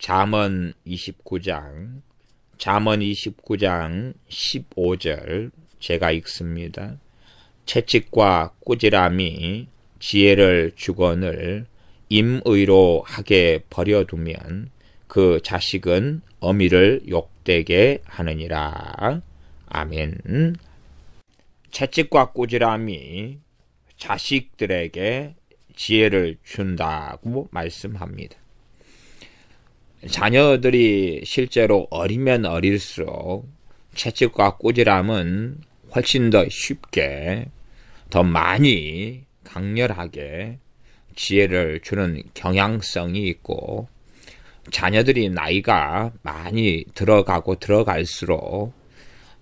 잠언 29장 15절 제가 읽습니다. 채찍과 꾸지람이 지혜를 주거늘 임의로 하게 버려두면 그 자식은 어미를 욕되게 하느니라. 아멘. 채찍과 꾸지람이 자식들에게 지혜를 준다고 말씀합니다. 자녀들이 실제로 어리면 어릴수록 채찍과 꾸지람은 훨씬 더 쉽게, 더 많이 강렬하게 지혜를 주는 경향성이 있고, 자녀들이 나이가 많이 들어갈수록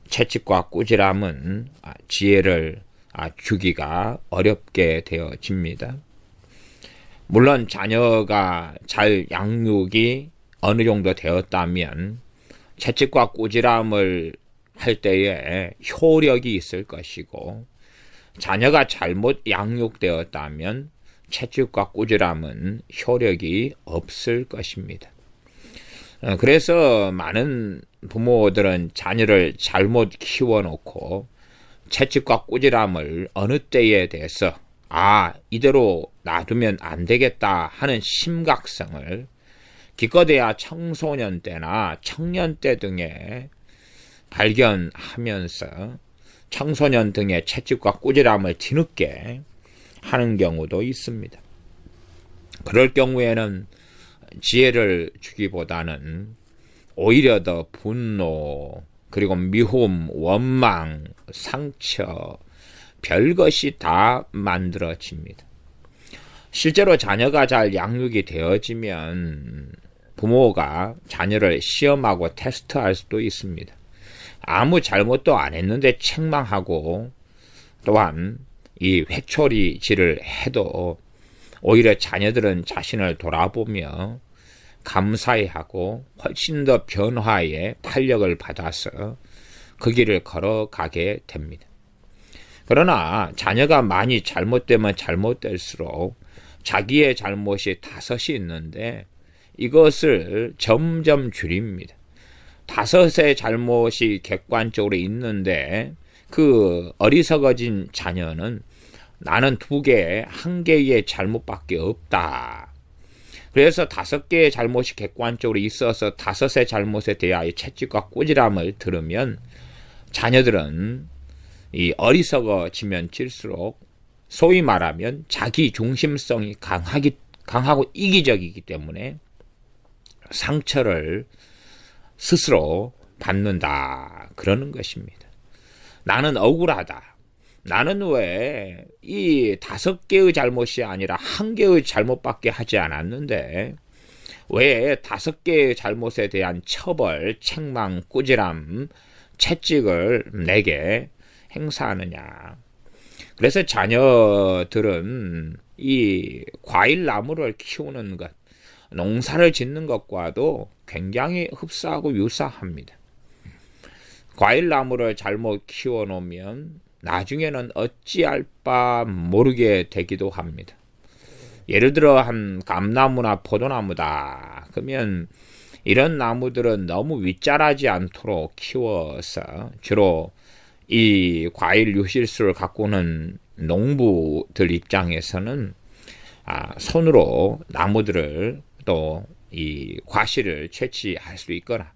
채찍과 꾸지람은 지혜를 주기가 어렵게 되어집니다. 물론 자녀가 잘 양육이 어느 정도 되었다면 채찍과 꾸지람을 할 때에 효력이 있을 것이고, 자녀가 잘못 양육되었다면 채찍과 꾸지람은 효력이 없을 것입니다. 그래서 많은 부모들은 자녀를 잘못 키워놓고 채찍과 꾸지람을 어느 때에 대해서 이대로 놔두면 안 되겠다 하는 심각성을 기껏해야 청소년 때나 청년 때 등에 발견하면서 청소년 등의 채찍과 꾸지람을 뒤늦게 하는 경우도 있습니다. 그럴 경우에는 지혜를 주기보다는 오히려 더 분노, 그리고 미움, 원망, 상처, 별것이 다 만들어집니다. 실제로 자녀가 잘 양육이 되어지면 부모가 자녀를 시험하고 테스트할 수도 있습니다. 아무 잘못도 안 했는데 책망하고, 또한 이 회초리질을 해도 오히려 자녀들은 자신을 돌아보며 감사해하고 훨씬 더 변화의 탄력을 받아서 그 길을 걸어가게 됩니다. 그러나 자녀가 많이 잘못되면 잘못될수록 자기의 잘못이 다섯이 있는데 이것을 점점 줄입니다. 다섯의 잘못이 객관적으로 있는데 그 어리석어진 자녀는 나는 한 개의 잘못밖에 없다. 그래서 5개의 잘못이 객관적으로 있어서 5의 잘못에 대하여 채찍과 꾸지람을 들으면 자녀들은 이 어리석어지면 질수록 소위 말하면 자기 중심성이 강하고 이기적이기 때문에 상처를 스스로 받는다. 그러는 것입니다. 나는 억울하다. 나는 왜 이 5개의 잘못이 아니라 1개의 잘못밖에 하지 않았는데 왜 5개의 잘못에 대한 처벌, 책망, 꾸지람, 채찍을 내게 행사하느냐. 그래서 자녀들은 이 과일나무를 키우는 것, 농사를 짓는 것과도 굉장히 흡사하고 유사합니다. 과일나무를 잘못 키워놓으면 나중에는 어찌할 바 모르게 되기도 합니다. 예를 들어 한 감나무나 포도나무다. 그러면 이런 나무들은 너무 윗자라지 않도록 키워서 주로 이 과일 유실수를 가꾸는 농부들 입장에서는 손으로 나무들을 또 이 과실을 채취할 수 있거나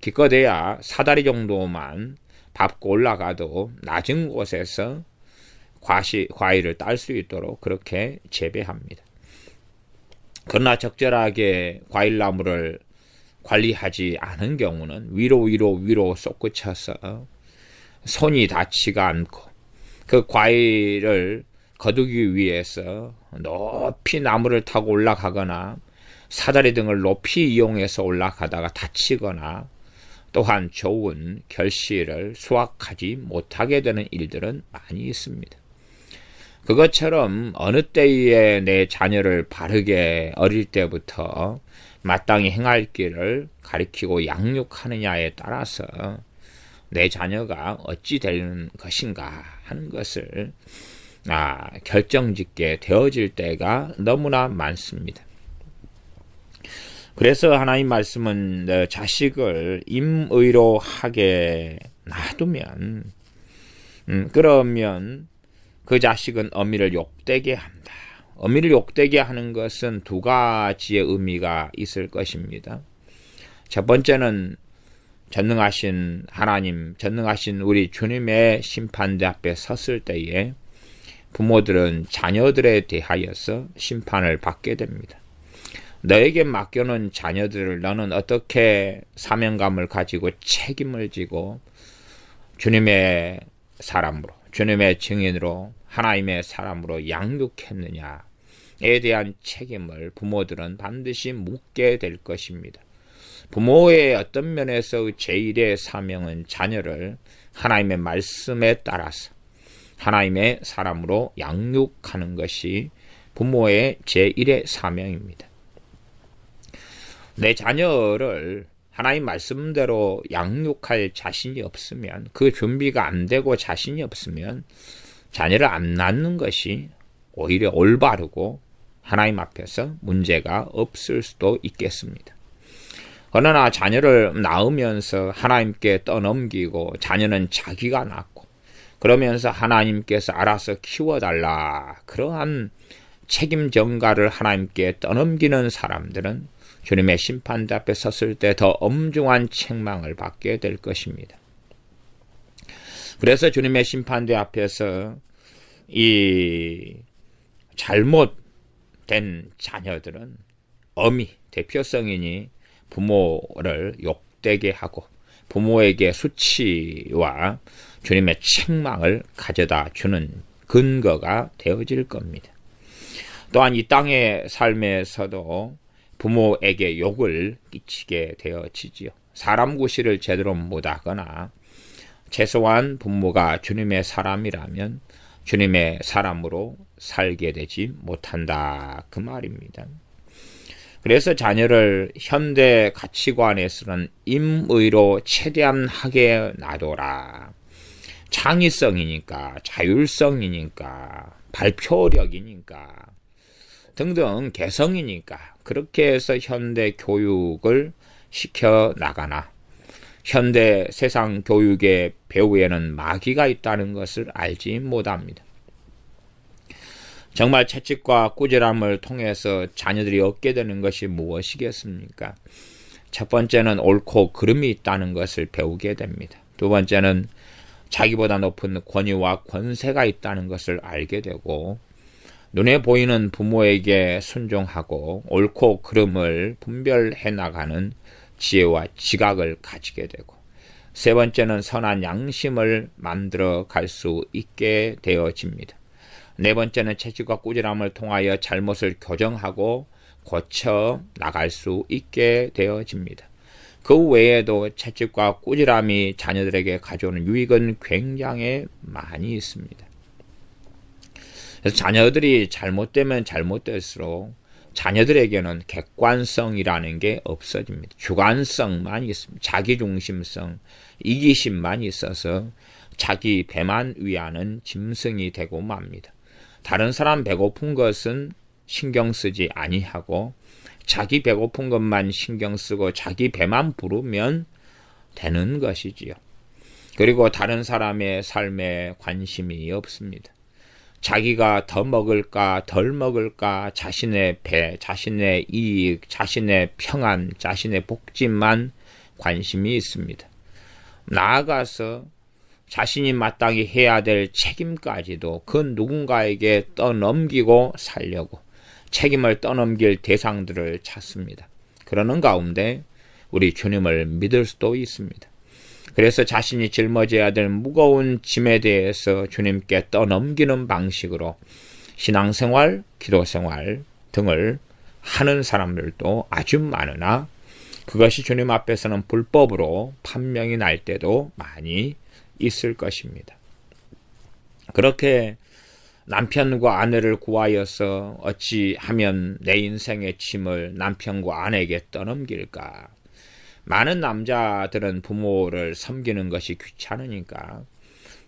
기껏해야 사다리 정도만 밟고 올라가도 낮은 곳에서 과일을 딸 수 있도록 그렇게 재배합니다. 그러나 적절하게 과일나무를 관리하지 않은 경우는 위로 솟구쳐서 손이 닿지가 않고 그 과일을 거두기 위해서 높이 나무를 타고 올라가거나 사다리 등을 높이 이용해서 올라가다가 다치거나 또한 좋은 결실을 수확하지 못하게 되는 일들은 많이 있습니다. 그것처럼 어느 때에 내 자녀를 바르게 어릴 때부터 마땅히 행할 길을 가리키고 양육하느냐에 따라서 내 자녀가 어찌 되는 것인가 하는 것을 결정짓게 되어질 때가 너무나 많습니다. 그래서 하나님 말씀은 자식을 임의로 하게 놔두면 그러면 그 자식은 어미를 욕되게 한다. 어미를 욕되게 하는 것은 두 가지의 의미가 있을 것입니다. 첫 번째는 전능하신 하나님, 전능하신 우리 주님의 심판대 앞에 섰을 때에 부모들은 자녀들에 대하여서 심판을 받게 됩니다. 너에게 맡겨놓은 자녀들을 너는 어떻게 사명감을 가지고 책임을 지고 주님의 사람으로, 주님의 증인으로, 하나님의 사람으로 양육했느냐에 대한 책임을 부모들은 반드시 묻게 될 것입니다. 부모의 어떤 면에서 제1의 사명은 자녀를 하나님의 말씀에 따라서 하나님의 사람으로 양육하는 것이 부모의 제1의 사명입니다. 내 자녀를 하나님 말씀대로 양육할 자신이 없으면, 그 준비가 안 되고 자신이 없으면 자녀를 안 낳는 것이 오히려 올바르고 하나님 앞에서 문제가 없을 수도 있겠습니다. 그러나 자녀를 낳으면서 하나님께 떠넘기고 자녀는 자기가 낳고 그러면서 하나님께서 알아서 키워달라, 그러한 책임 전가를 하나님께 떠넘기는 사람들은 주님의 심판대 앞에 섰을 때 더 엄중한 책망을 받게 될 것입니다. 그래서 주님의 심판대 앞에서 이 잘못된 자녀들은 어미, 대표성이니 부모를 욕되게 하고 부모에게 수치와 주님의 책망을 가져다 주는 근거가 되어질 겁니다. 또한 이 땅의 삶에서도 부모에게 욕을 끼치게 되어지지요. 사람 구실을 제대로 못하거나 최소한 부모가 주님의 사람이라면 주님의 사람으로 살게 되지 못한다, 그 말입니다. 그래서 자녀를 현대 가치관에서는 임의로 최대한 하게 놔둬라. 창의성이니까, 자율성이니까, 발표력이니까 등등 개성이니까 그렇게 해서 현대 교육을 시켜 나가나 현대 세상 교육의 배후에는 마귀가 있다는 것을 알지 못합니다. 정말 채찍과 꾸지람을 통해서 자녀들이 얻게 되는 것이 무엇이겠습니까? 첫 번째는 옳고 그름이 있다는 것을 배우게 됩니다. 두 번째는 자기보다 높은 권위와 권세가 있다는 것을 알게 되고 눈에 보이는 부모에게 순종하고 옳고 그름을 분별해 나가는 지혜와 지각을 가지게 되고 세 번째는 선한 양심을 만들어 갈 수 있게 되어집니다. 네 번째는 채찍과 꾸지람을 통하여 잘못을 교정하고 고쳐 나갈 수 있게 되어집니다. 그 외에도 채찍과 꾸지람이 자녀들에게 가져오는 유익은 굉장히 많이 있습니다. 그래서 자녀들이 잘못되면 잘못될수록 자녀들에게는 객관성이라는 게 없어집니다. 주관성만 있습니다. 자기중심성, 이기심만 있어서 자기 배만 위하는 짐승이 되고 맙니다. 다른 사람 배고픈 것은 신경 쓰지 아니하고 자기 배고픈 것만 신경 쓰고 자기 배만 부르면 되는 것이지요. 그리고 다른 사람의 삶에 관심이 없습니다. 자기가 더 먹을까 덜 먹을까 자신의 배, 자신의 이익, 자신의 평안, 자신의 복지만 관심이 있습니다. 나아가서 자신이 마땅히 해야 될 책임까지도 그 누군가에게 떠넘기고 살려고 책임을 떠넘길 대상들을 찾습니다. 그러는 가운데 우리 주님을 믿을 수도 있습니다. 그래서 자신이 짊어져야 될 무거운 짐에 대해서 주님께 떠넘기는 방식으로 신앙생활, 기도생활 등을 하는 사람들도 아주 많으나 그것이 주님 앞에서는 불법으로 판명이 날 때도 많이 있을 것입니다. 그렇게 남편과 아내를 구하여서 어찌하면 내 인생의 짐을 남편과 아내에게 떠넘길까? 많은 남자들은 부모를 섬기는 것이 귀찮으니까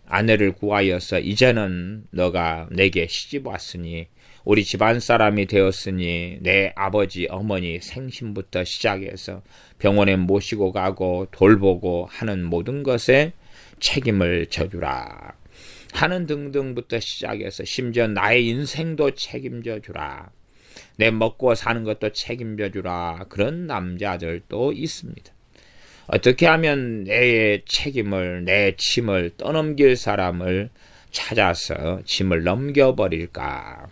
아내를 구하여서 이제는 너가 내게 시집 왔으니 우리 집안 사람이 되었으니 내 아버지, 어머니 생신부터 시작해서 병원에 모시고 가고 돌보고 하는 모든 것에 책임을 져주라 하는 등등부터 시작해서 심지어 나의 인생도 책임져 주라. 내 먹고 사는 것도 책임져 주라. 그런 남자들도 있습니다. 어떻게 하면 내 책임을, 내 짐을 떠넘길 사람을 찾아서 짐을 넘겨버릴까?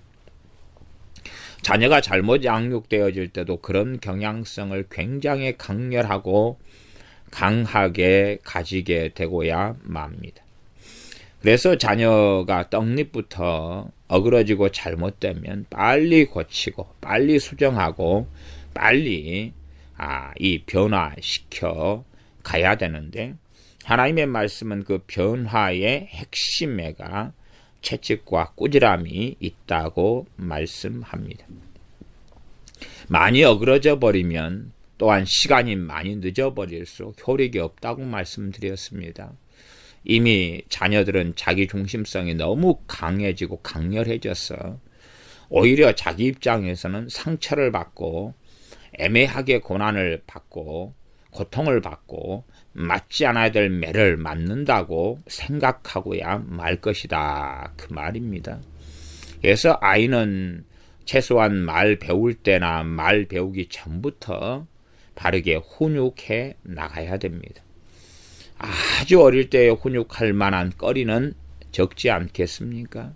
자녀가 잘못 양육되어질 때도 그런 경향성을 굉장히 강렬하고 강하게 가지게 되고야 맙니다. 그래서 자녀가 떡잎부터 어그러지고 잘못되면 빨리 고치고 빨리 수정하고 빨리 이 변화시켜 가야 되는데, 하나님의 말씀은 그 변화의 핵심에가 채찍과 꾸지람이 있다고 말씀합니다. 많이 어그러져 버리면 또한 시간이 많이 늦어버릴수록 효력이 없다고 말씀드렸습니다. 이미 자녀들은 자기 중심성이 너무 강해지고 강렬해져서 오히려 자기 입장에서는 상처를 받고 애매하게 고난을 받고 고통을 받고 맞지 않아야 될 매를 맞는다고 생각하고야 말 것이다, 그 말입니다. 그래서 아이는 최소한 말 배울 때나 말 배우기 전부터 바르게 훈육해 나가야 됩니다. 아주 어릴 때 훈육할 만한 거리는 적지 않겠습니까?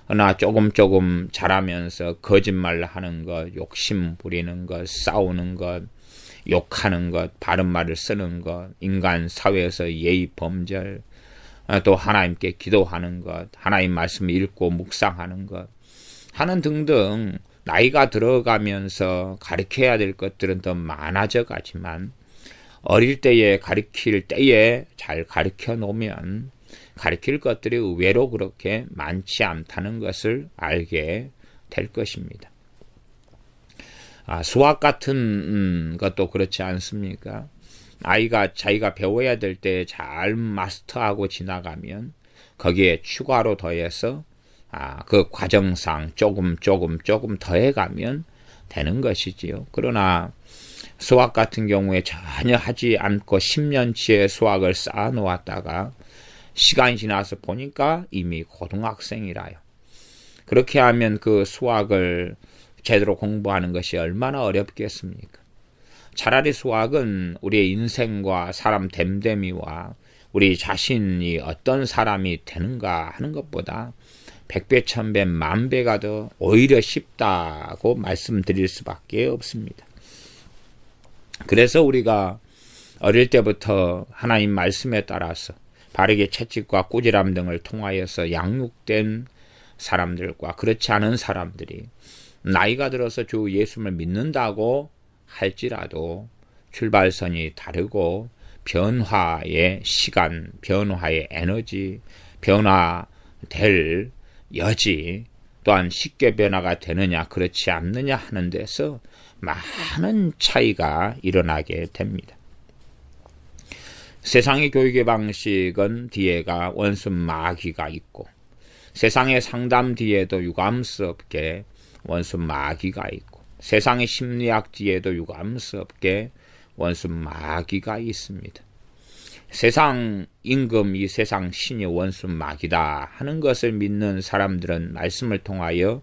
그러나 조금 자라면서 거짓말 하는 것, 욕심 부리는 것, 싸우는 것, 욕하는 것, 바른 말을 쓰는 것, 인간 사회에서 예의 범절, 또 하나님께 기도하는 것, 하나님 말씀 읽고 묵상하는 것 하는 등등 나이가 들어가면서 가르쳐야 될 것들은 더 많아져 가지만 어릴 때에 가르칠 때에 잘 가르쳐 놓으면 가르칠 것들이 의외로 그렇게 많지 않다는 것을 알게 될 것입니다. 수학 같은 것도 그렇지 않습니까? 아이가 자기가 배워야 될 때 잘 마스터하고 지나가면 거기에 추가로 더해서 그 과정상 조금 더해가면 되는 것이지요. 그러나 수학 같은 경우에 전혀 하지 않고 10년치의 수학을 쌓아 놓았다가 시간이 지나서 보니까 이미 고등학생이라요. 그렇게 하면 그 수학을 제대로 공부하는 것이 얼마나 어렵겠습니까? 차라리 수학은 우리의 인생과 사람 됨됨이와 우리 자신이 어떤 사람이 되는가 하는 것보다 100배, 1000배, 10,000배가 더 오히려 쉽다고 말씀드릴 수밖에 없습니다. 그래서 우리가 어릴 때부터 하나님 말씀에 따라서 바르게 채찍과 꾸지람 등을 통하여서 양육된 사람들과 그렇지 않은 사람들이 나이가 들어서 주 예수를 믿는다고 할지라도 출발선이 다르고 변화의 시간, 변화의 에너지, 변화될 여지, 또한 쉽게 변화가 되느냐 그렇지 않느냐 하는 데서 많은 차이가 일어나게 됩니다. 세상의 교육의 방식은 뒤에가 원수 마귀가 있고 세상의 상담 뒤에도 유감스럽게 원수 마귀가 있고 세상의 심리학 뒤에도 유감스럽게 원수 마귀가 있습니다. 세상 임금, 이 세상 신이 원수 마귀다 하는 것을 믿는 사람들은 말씀을 통하여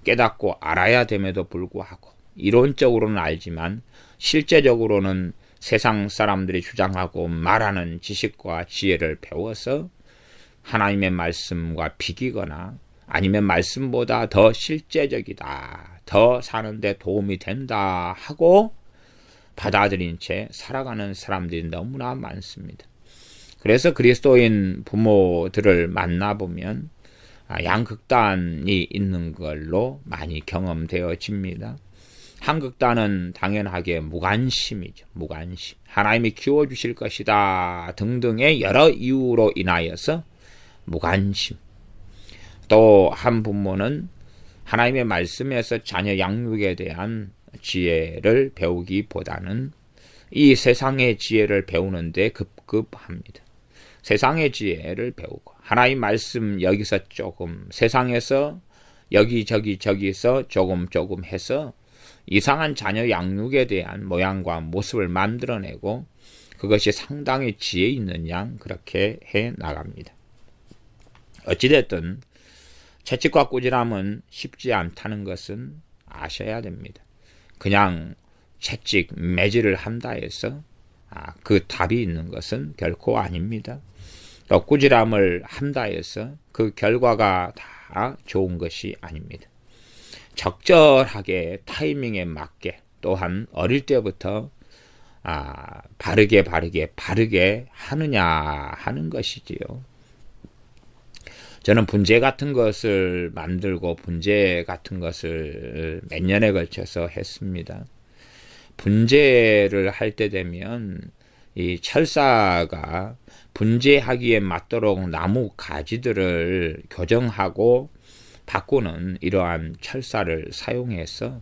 깨닫고 알아야 됨에도 불구하고 이론적으로는 알지만 실제적으로는 세상 사람들이 주장하고 말하는 지식과 지혜를 배워서 하나님의 말씀과 비기거나 아니면 말씀보다 더 실제적이다, 더 사는데 도움이 된다 하고 받아들인 채 살아가는 사람들이 너무나 많습니다. 그래서 그리스도인 부모들을 만나보면 양극단이 있는 걸로 많이 경험되어집니다. 한 극단은 당연하게 무관심이죠. 무관심. 하나님이 키워주실 것이다 등등의 여러 이유로 인하여서 무관심. 또 한 부모는 하나님의 말씀에서 자녀 양육에 대한 지혜를 배우기보다는 이 세상의 지혜를 배우는데 급급합니다. 세상의 지혜를 배우고 하나님 말씀 여기서 조금, 세상에서 저기서 조금 해서 이상한 자녀 양육에 대한 모양과 모습을 만들어내고 그것이 상당히 지혜 있는 양 그렇게 해 나갑니다. 어찌됐든 채찍과 꾸지람은 쉽지 않다는 것은 아셔야 됩니다. 그냥 채찍 매질을 한다 해서 그 답이 있는 것은 결코 아닙니다. 또 꾸지람을 한다 해서 그 결과가 다 좋은 것이 아닙니다. 적절하게 타이밍에 맞게 또한 어릴 때부터 바르게 하느냐 하는 것이지요. 저는 분재 같은 것을 만들고 분재 같은 것을 몇 년에 걸쳐서 했습니다. 분재를 할 때 되면 이 철사가 분재하기에 맞도록 나무 가지들을 교정하고 바꾸는 이러한 철사를 사용해서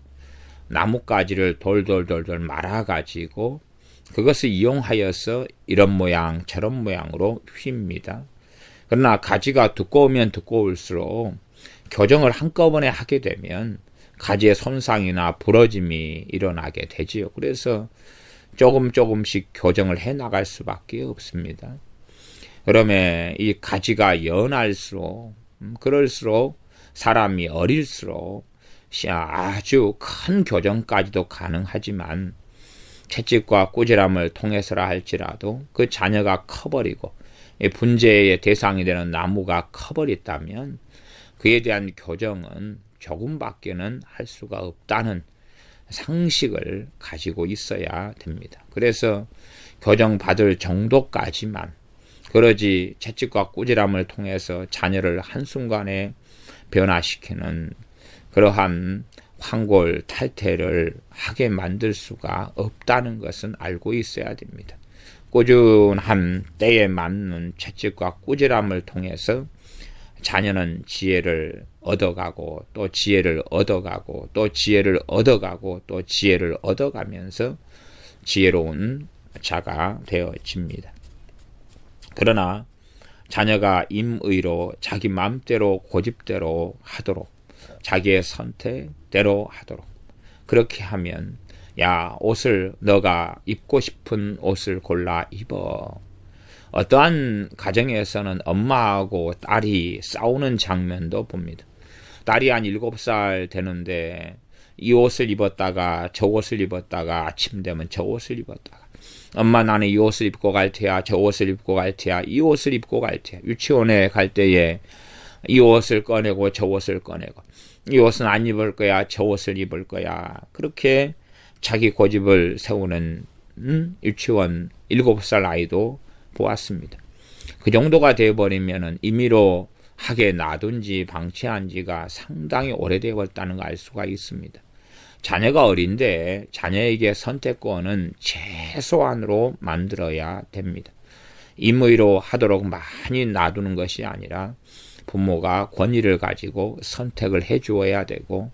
나뭇가지를 돌돌 말아가지고 그것을 이용하여서 이런 모양 저런 모양으로 휩니다. 그러나 가지가 두꺼우면 두꺼울수록 교정을 한꺼번에 하게 되면 가지의 손상이나 부러짐이 일어나게 되지요. 그래서 조금씩 교정을 해 나갈 수밖에 없습니다. 그러면 이 가지가 연할수록 그럴수록 사람이 어릴수록 아주 큰 교정까지도 가능하지만 채찍과 꾸지람을 통해서라 할지라도 그 자녀가 커버리고 분재의 대상이 되는 나무가 커버렸다면 그에 대한 교정은 조금밖에는 할 수가 없다는 상식을 가지고 있어야 됩니다. 그래서 교정받을 정도까지만 그러지 채찍과 꾸지람을 통해서 자녀를 한순간에 변화시키는 그러한 황골 탈퇴를 하게 만들 수가 없다는 것은 알고 있어야 됩니다. 꾸준한 때에 맞는 채찍과 꾸지람을 통해서 자녀는 지혜를 얻어가고 또 지혜를 얻어가고 또 지혜를 얻어가고 또 지혜를 얻어가면서 지혜로운 자가 되어집니다. 그러나 자녀가 임의로 자기 마음대로 고집대로 하도록 자기의 선택대로 하도록 그렇게 하면 옷을 너가 입고 싶은 옷을 골라 입어. 어떠한 가정에서는 엄마하고 딸이 싸우는 장면도 봅니다. 딸이 한 7살 되는데 이 옷을 입었다가 저 옷을 입었다가 아침 되면 저 옷을 입었다가 엄마 나는 이 옷을 입고 갈 테야 저 옷을 입고 갈 테야 이 옷을 입고 갈 테야 유치원에 갈 때에 이 옷을 꺼내고 저 옷을 꺼내고 이 옷은 안 입을 거야 저 옷을 입을 거야 그렇게 자기 고집을 세우는 유치원 7살 아이도 보았습니다. 그 정도가 되어버리면 임의로 하게 놔둔 지 방치한 지가 상당히 오래되었다는 걸 알 수가 있습니다. 자녀가 어린데 자녀에게 선택권은 최소한으로 만들어야 됩니다. 임의로 하도록 많이 놔두는 것이 아니라 부모가 권위를 가지고 선택을 해 주어야 되고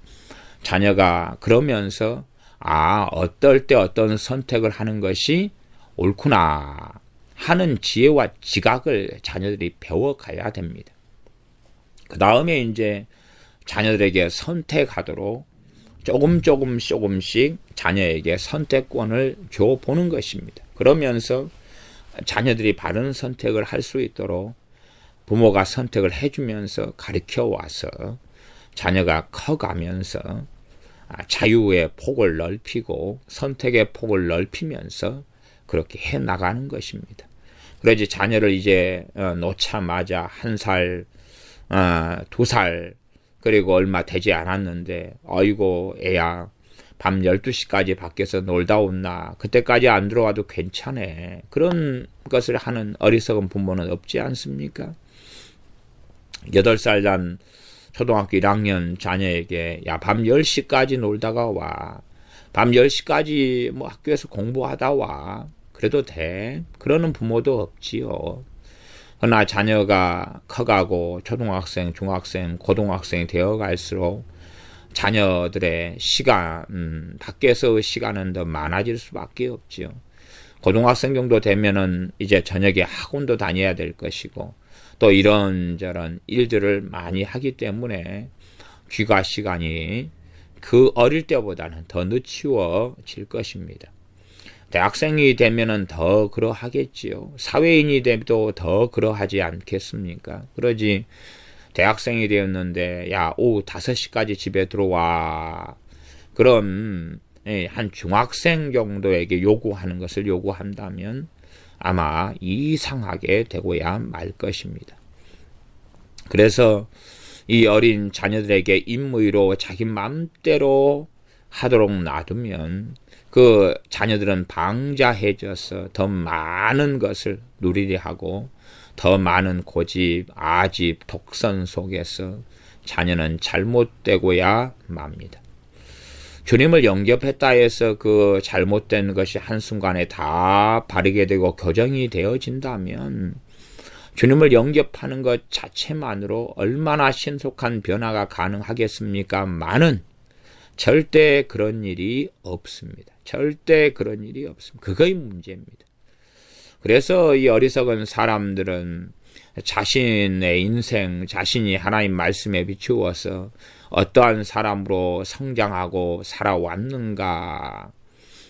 자녀가 그러면서 어떨 때 어떤 선택을 하는 것이 옳구나 하는 지혜와 지각을 자녀들이 배워가야 됩니다. 그 다음에 이제 자녀들에게 선택하도록 조금씩 자녀에게 선택권을 줘보는 것입니다. 그러면서 자녀들이 바른 선택을 할 수 있도록 부모가 선택을 해주면서 가르쳐와서 자녀가 커가면서 자유의 폭을 넓히고 선택의 폭을 넓히면서 그렇게 해나가는 것입니다. 그러지 자녀를 이제 놓자마자 1살, 2살 그리고 얼마 되지 않았는데 어이고 애야 밤 12시까지 밖에서 놀다 온나 그때까지 안 들어와도 괜찮아 그런 것을 하는 어리석은 부모는 없지 않습니까? 8살 난 초등학교 1학년 자녀에게 밤 10시까지 놀다가 와 밤 10시까지 뭐 학교에서 공부하다 와 그래도 돼 그러는 부모도 없지요. 그러나 자녀가 커가고 초등학생, 중학생, 고등학생이 되어갈수록 자녀들의 시간, 밖에서의 시간은 더 많아질 수밖에 없지요. 고등학생 정도 되면은 이제 저녁에 학원도 다녀야 될 것이고 또 이런저런 일들을 많이 하기 때문에 귀가 시간이 그 어릴 때보다는 더 늦추어질 것입니다. 대학생이 되면은 더 그러하겠지요. 사회인이 돼도 더 그러하지 않겠습니까? 그러지 대학생이 되었는데 야 오후 5시까지 집에 들어와. 그럼 한 중학생 정도에게 요구하는 것을 요구한다면 아마 이상하게 되고야 말 것입니다. 그래서 이 어린 자녀들에게 임의로 자기 맘대로 하도록 놔두면 그 자녀들은 방자해져서 더 많은 것을 누리려 하고 더 많은 고집, 아집, 독선 속에서 자녀는 잘못되고야 맙니다. 주님을 영접했다 해서 그 잘못된 것이 한순간에 다 바르게 되고 교정이 되어진다면 주님을 영접하는 것 자체만으로 얼마나 신속한 변화가 가능하겠습니까? 많은 절대 그런 일이 없습니다. 절대 그런 일이 없습니다. 그거의 문제입니다. 그래서 이 어리석은 사람들은 자신의 인생, 자신이 하나님 말씀에 비추어서 어떠한 사람으로 성장하고 살아왔는가,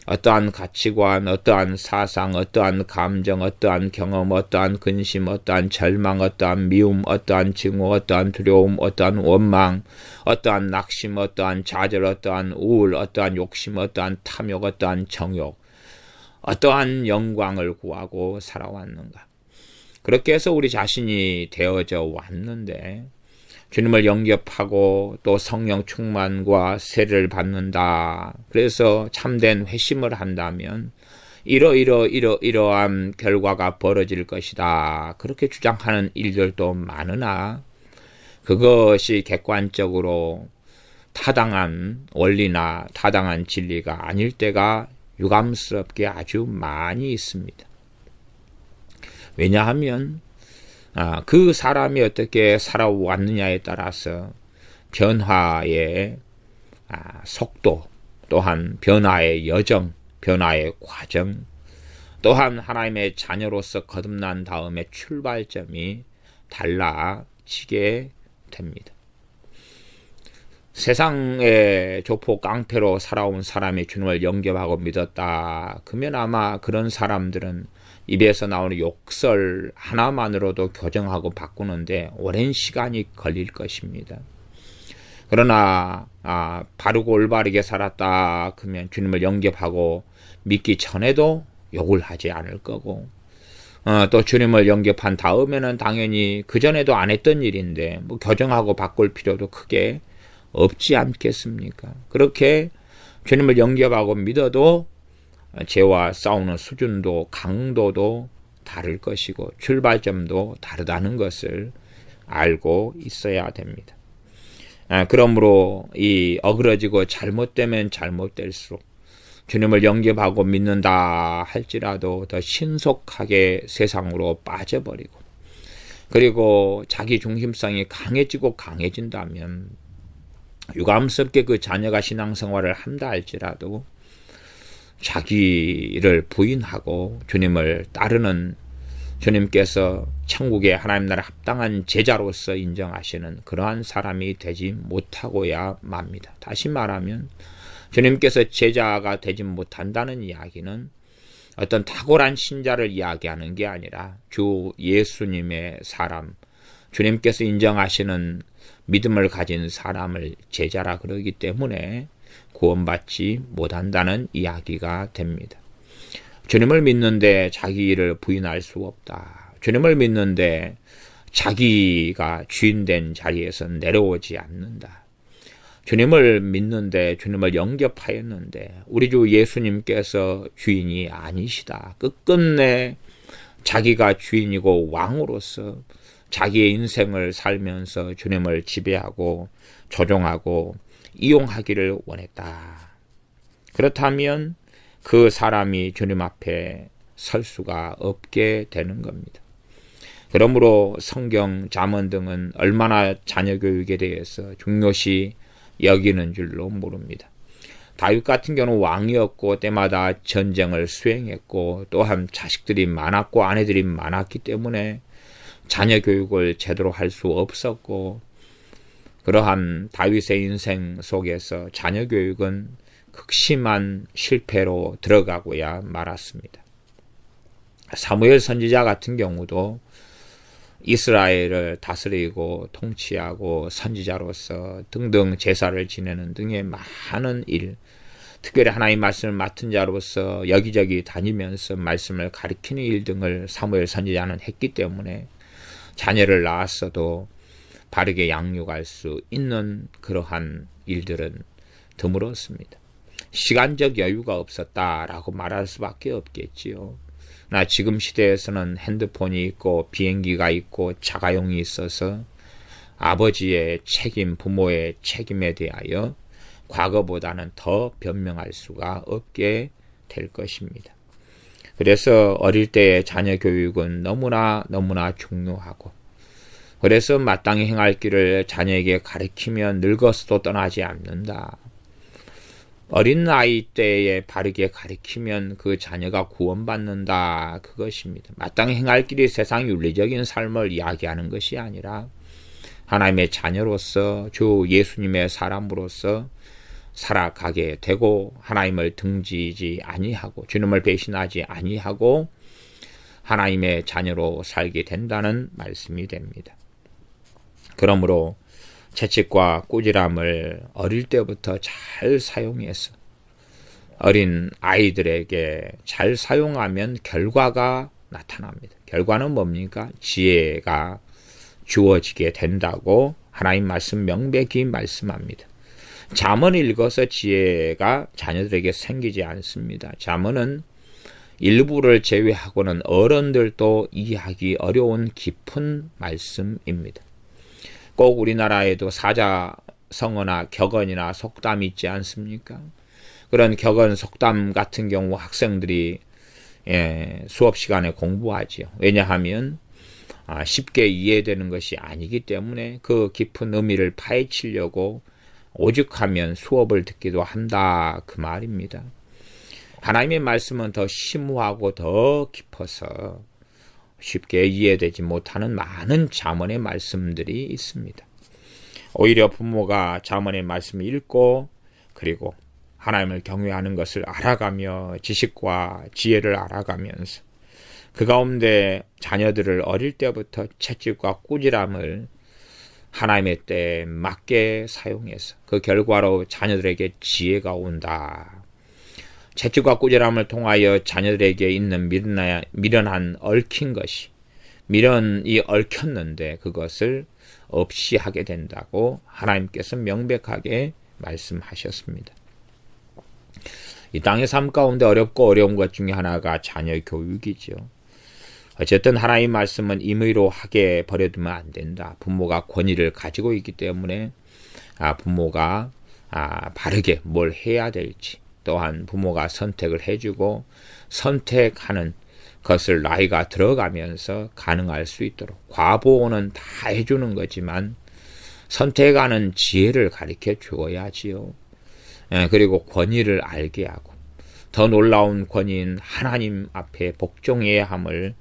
어떠한 가치관, 어떠한 사상, 어떠한 감정, 어떠한 경험, 어떠한 근심, 어떠한 절망, 어떠한 미움, 어떠한 증오, 어떠한 두려움, 어떠한 원망, 어떠한 낙심, 어떠한 좌절, 어떠한 우울, 어떠한 욕심, 어떠한 탐욕, 어떠한 정욕, 어떠한 영광을 구하고 살아왔는가. 그렇게 해서 우리 자신이 되어져 왔는데 주님을 영접하고 또 성령 충만과 세례를 받는다. 그래서 참된 회심을 한다면 이러한 결과가 벌어질 것이다. 그렇게 주장하는 일들도 많으나 그것이 객관적으로 타당한 원리나 타당한 진리가 아닐 때가 유감스럽게 아주 많이 있습니다. 왜냐하면 그 사람이 어떻게 살아왔느냐에 따라서 변화의 속도, 또한 변화의 여정, 변화의 과정, 또한 하나님의 자녀로서 거듭난 다음에 출발점이 달라지게 됩니다. 세상의 조폭 깡패로 살아온 사람이 주님을 영접하고 믿었다. 그러면 아마 그런 사람들은 입에서 나오는 욕설 하나만으로도 교정하고 바꾸는데 오랜 시간이 걸릴 것입니다. 그러나 바르고 올바르게 살았다 그러면 주님을 영접하고 믿기 전에도 욕을 하지 않을 거고 또 주님을 영접한 다음에는 당연히 그전에도 안 했던 일인데 뭐 교정하고 바꿀 필요도 크게 없지 않겠습니까? 그렇게 주님을 영접하고 믿어도 죄와 싸우는 수준도 강도도 다를 것이고 출발점도 다르다는 것을 알고 있어야 됩니다. 그러므로 이 어그러지고 잘못되면 잘못될수록 주님을 영접하고 믿는다 할지라도 더 신속하게 세상으로 빠져버리고 그리고 자기 중심성이 강해지고 강해진다면 유감스럽게 그 자녀가 신앙생활을 한다 할지라도 자기를 부인하고 주님을 따르는 주님께서 천국의 하나님 나라 합당한 제자로서 인정하시는 그러한 사람이 되지 못하고야 맙니다. 다시 말하면 주님께서 제자가 되지 못한다는 이야기는 어떤 탁월한 신자를 이야기하는 게 아니라 주 예수님의 사람, 주님께서 인정하시는 믿음을 가진 사람을 제자라 그러기 때문에 구원받지 못한다는 이야기가 됩니다. 주님을 믿는데 자기 일을 부인할 수 없다. 주님을 믿는데 자기가 주인된 자리에서 내려오지 않는다. 주님을 믿는데 주님을 영접하였는데 우리 주 예수님께서 주인이 아니시다. 끝끝내 자기가 주인이고 왕으로서 자기의 인생을 살면서 주님을 지배하고 조종하고 이용하기를 원했다. 그렇다면 그 사람이 주님 앞에 설 수가 없게 되는 겁니다. 그러므로 성경, 잠언 등은 얼마나 자녀 교육에 대해서 중요시 여기는 줄로 모릅니다. 다윗 같은 경우는 왕이었고 때마다 전쟁을 수행했고 또한 자식들이 많았고 아내들이 많았기 때문에 자녀 교육을 제대로 할 수 없었고 그러한 다윗의 인생 속에서 자녀 교육은 극심한 실패로 들어가고야 말았습니다. 사무엘 선지자 같은 경우도 이스라엘을 다스리고 통치하고 선지자로서 등등 제사를 지내는 등의 많은 일, 특별히 하나님 말씀을 맡은 자로서 여기저기 다니면서 말씀을 가리키는 일 등을 사무엘 선지자는 했기 때문에 자녀를 낳았어도 바르게 양육할 수 있는 그러한 일들은 드물었습니다. 시간적 여유가 없었다라고 말할 수밖에 없겠지요. 나 지금 시대에서는 핸드폰이 있고 비행기가 있고 자가용이 있어서 아버지의 책임, 부모의 책임에 대하여 과거보다는 더 변명할 수가 없게 될 것입니다. 그래서 어릴 때의 자녀 교육은 너무나 중요하고, 그래서 마땅히 행할 길을 자녀에게 가르치면 늙어서도 떠나지 않는다. 어린 나이 때에 바르게 가르치면 그 자녀가 구원받는다. 그것입니다. 마땅히 행할 길이 세상 윤리적인 삶을 이야기하는 것이 아니라 하나님의 자녀로서 주 예수님의 사람으로서 살아가게 되고 하나님을 등지지 아니하고 주님을 배신하지 아니하고 하나님의 자녀로 살게 된다는 말씀이 됩니다. 그러므로 채찍과 꾸지람을 어릴 때부터 잘 사용해서 어린 아이들에게 잘 사용하면 결과가 나타납니다. 결과는 뭡니까? 지혜가 주어지게 된다고 하나님 말씀 명백히 말씀합니다. 잠언을 읽어서 지혜가 자녀들에게 생기지 않습니다. 잠언은 일부를 제외하고는 어른들도 이해하기 어려운 깊은 말씀입니다. 꼭 우리나라에도 사자성어나 격언이나 속담이 있지 않습니까? 그런 격언, 속담 같은 경우 학생들이 수업 시간에 공부하지요. 왜냐하면 쉽게 이해되는 것이 아니기 때문에 그 깊은 의미를 파헤치려고 오죽하면 수업을 듣기도 한다 그 말입니다. 하나님의 말씀은 더 심오하고 더 깊어서 쉽게 이해되지 못하는 많은 잠언의 말씀들이 있습니다. 오히려 부모가 잠언의 말씀을 읽고 그리고 하나님을 경외하는 것을 알아가며 지식과 지혜를 알아가면서 그 가운데 자녀들을 어릴 때부터 채찍과 꾸지람을 하나님의 때에 맞게 사용해서 그 결과로 자녀들에게 지혜가 온다. 채찍과 꾸지람을 통하여 자녀들에게 있는 미련한 얽힌 것이 미련이 얽혔는데 그것을 없이 하게 된다고 하나님께서 명백하게 말씀하셨습니다. 이 땅의 삶 가운데 어렵고 어려운 것 중에 하나가 자녀 교육이죠. 어쨌든 하나님 말씀은 임의로 하게 버려두면 안 된다. 부모가 권위를 가지고 있기 때문에 부모가 바르게 뭘 해야 될지 또한 부모가 선택을 해주고 선택하는 것을 나이가 들어가면서 가능할 수 있도록 과보호는 다 해주는 거지만 선택하는 지혜를 가르쳐 주어야지요. 그리고 권위를 알게 하고 더 놀라운 권위인 하나님 앞에 복종해야 함을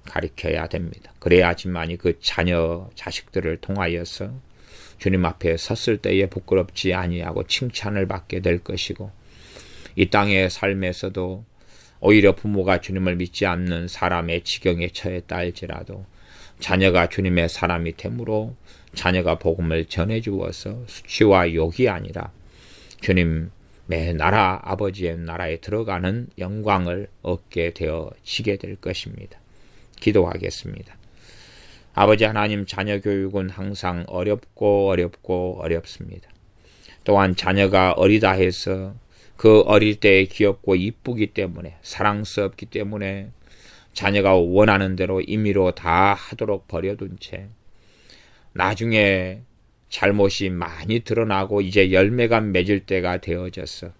가르쳐야 됩니다. 그래야지만이 그 자녀 자식들을 통하여서 주님 앞에 섰을 때에 부끄럽지 아니하고 칭찬을 받게 될 것이고 이 땅의 삶에서도 오히려 부모가 주님을 믿지 않는 사람의 지경에 처했다 할지라도 자녀가 주님의 사람이 되므로 자녀가 복음을 전해주어서 수치와 욕이 아니라 주님의 나라 아버지의 나라에 들어가는 영광을 얻게 되어지게 될 것입니다. 기도하겠습니다. 아버지 하나님, 자녀 교육은 항상 어렵습니다. 또한 자녀가 어리다 해서 그 어릴 때에 귀엽고 이쁘기 때문에 사랑스럽기 때문에 자녀가 원하는 대로 임의로 다 하도록 버려둔 채 나중에 잘못이 많이 드러나고 이제 열매가 맺을 때가 되어져서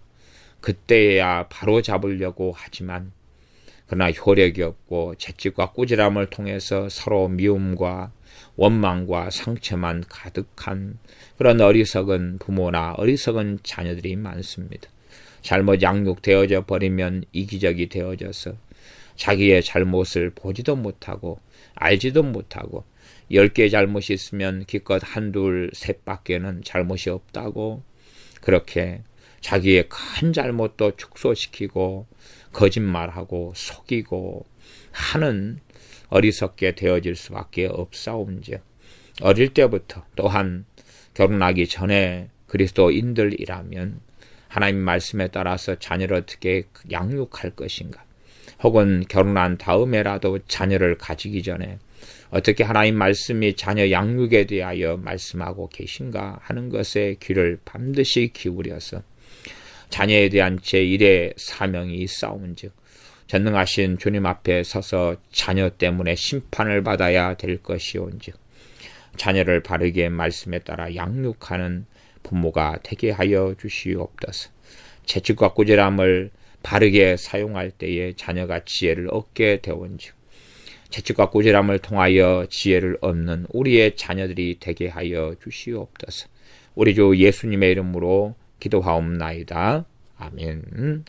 그때야 바로 잡으려고 하지만 그러나 효력이 없고 채찍과 꾸지람을 통해서 서로 미움과 원망과 상처만 가득한 그런 어리석은 부모나 어리석은 자녀들이 많습니다. 잘못 양육되어져 버리면 이기적이 되어져서 자기의 잘못을 보지도 못하고 알지도 못하고 10개 잘못이 있으면 기껏 한둘 셋밖에는 잘못이 없다고 그렇게 자기의 큰 잘못도 축소시키고 거짓말하고 속이고 하는 어리석게 되어질 수밖에 없사온즉 어릴 때부터 또한 결혼하기 전에 그리스도인들이라면 하나님 말씀에 따라서 자녀를 어떻게 양육할 것인가, 혹은 결혼한 다음에라도 자녀를 가지기 전에 어떻게 하나님 말씀이 자녀 양육에 대하여 말씀하고 계신가 하는 것에 귀를 반드시 기울여서 자녀에 대한 제1의 사명이 있사온즉 전능하신 주님 앞에 서서 자녀 때문에 심판을 받아야 될 것이온즉 자녀를 바르게 말씀에 따라 양육하는 부모가 되게 하여 주시옵소서. 채찍과 꾸지람을 바르게 사용할 때에 자녀가 지혜를 얻게 되온즉 채찍과 꾸지람을 통하여 지혜를 얻는 우리의 자녀들이 되게 하여 주시옵소서. 우리 주 예수님의 이름으로 기도하옵나이다. 아멘.